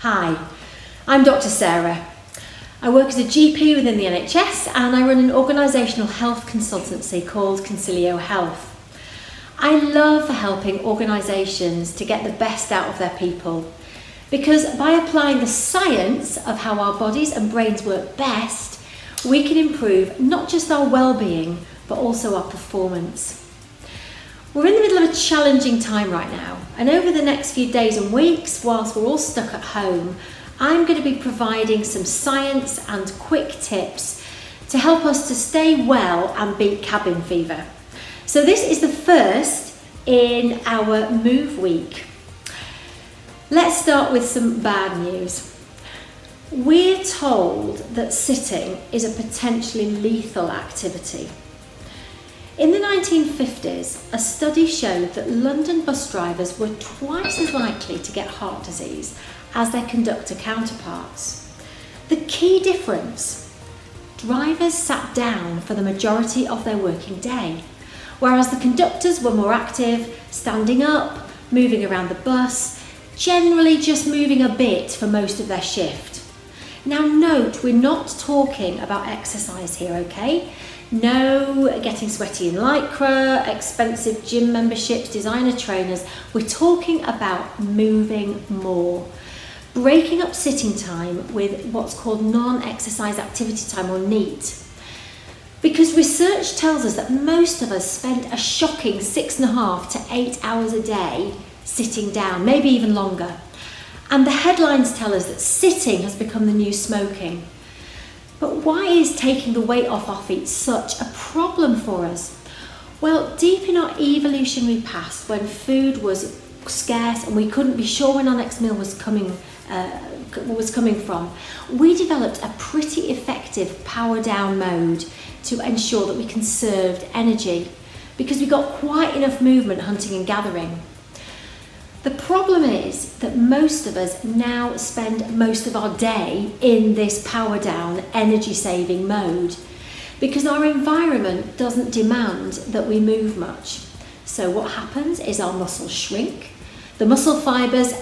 Hi, I'm Dr Sarah. I work as a GP within the NHS and I run an organisational health consultancy called Concilio Health. I love helping organisations to get the best out of their people because by applying the science of how our bodies and brains work best, we can improve not just our well-being but also our performance. We're in the middle of a challenging time right now, and over the next few days and weeks, whilst we're all stuck at home, I'm going to be providing some science and quick tips to help us to stay well and beat cabin fever. So this is the first in our move week. Let's start with some bad news. We're told that sitting is a potentially lethal activity. In the 1950s, a study showed that London bus drivers were twice as likely to get heart disease as their conductor counterparts. The key difference: drivers sat down for the majority of their working day, whereas the conductors were more active, standing up, moving around the bus, generally just moving a bit for most of their shift. Now note, we're not talking about exercise here, okay? No getting sweaty in lycra, expensive gym memberships, designer trainers. We're talking about moving more. Breaking up sitting time with what's called non-exercise activity time, or NEAT. Because research tells us that most of us spend a shocking 6.5 to 8 hours a day sitting down, maybe even longer. And the headlines tell us that sitting has become the new smoking. But why is taking the weight off our feet such a problem for us? Well, deep in our evolutionary past, when food was scarce and we couldn't be sure when our next meal was coming from, we developed a pretty effective power down mode to ensure that we conserved energy because we got quite enough movement hunting and gathering. The problem is that most of us now spend most of our day in this power down, energy saving mode because our environment doesn't demand that we move much. So what happens is our muscles shrink, the muscle fibres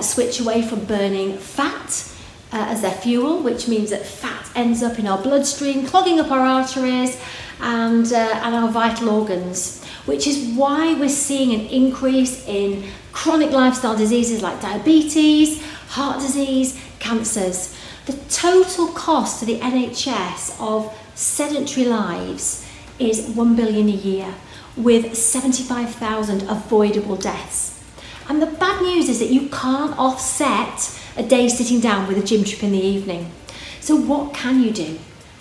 switch away from burning fat as their fuel, which means that fat ends up in our bloodstream, clogging up our arteries and our vital organs, which is why we're seeing an increase in chronic lifestyle diseases like diabetes, heart disease, cancers. The total cost to the NHS of sedentary lives is 1 billion a year, with 75,000 avoidable deaths. And the bad news is that you can't offset a day sitting down with a gym trip in the evening. So what can you do?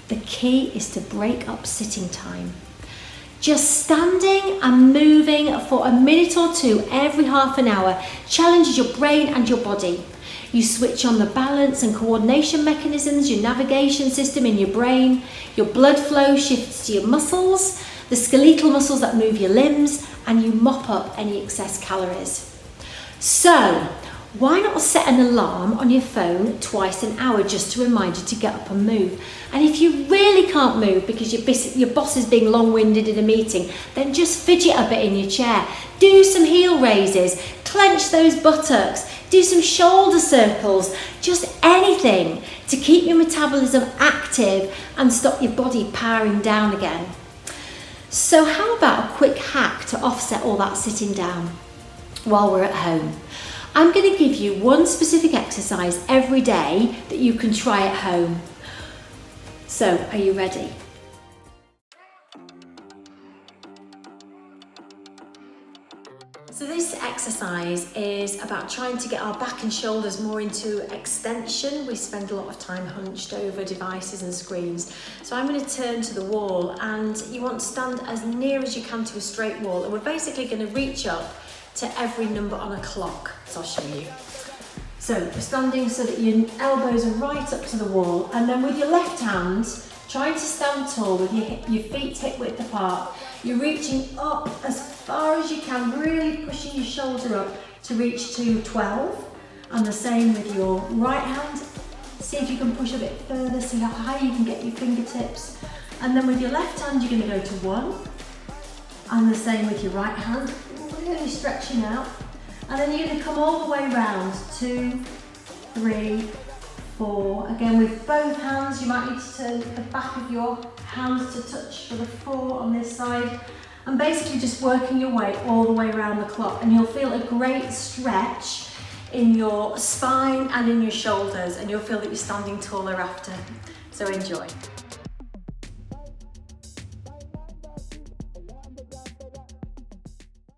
The key is to break up sitting time. Just standing and moving for a minute or two every half an hour challenges your brain and your body. You switch on the balance and coordination mechanisms, your navigation system in your brain, your blood flow shifts to your muscles, the skeletal muscles that move your limbs, and you mop up any excess calories. So, why not set an alarm on your phone twice an hour just to remind you to get up and move? And if you really can't move because your boss is being long-winded in a meeting, then just fidget a bit in your chair. Do some heel raises, clench those buttocks, do some shoulder circles, just anything to keep your metabolism active and stop your body powering down again. So how about a quick hack to offset all that sitting down while we're at home? I'm going to give you one specific exercise every day that you can try at home. So, are you ready? So this exercise is about trying to get our back and shoulders more into extension. We spend a lot of time hunched over devices and screens. So I'm going to turn to the wall, and you want to stand as near as you can to a straight wall, and we're basically going to reach up to every number on a clock. So I'll show you. So you're standing so that your elbows are right up to the wall, and then with your left hand, trying to stand tall with your feet hip width apart, you're reaching up as far as you can, really pushing your shoulder up to reach to 12, and the same with your right hand. See if you can push a bit further, see how high you can get your fingertips, and then with your left hand you're going to go to 1, and the same with your right hand, really stretching out, and then you're going to come all the way round to 3, 4. Again with both hands, you might need to turn the back of your hands to touch for the 4 on this side. And basically just working your way all the way around the clock, and you'll feel a great stretch in your spine and in your shoulders, and you'll feel that you're standing taller after. So enjoy.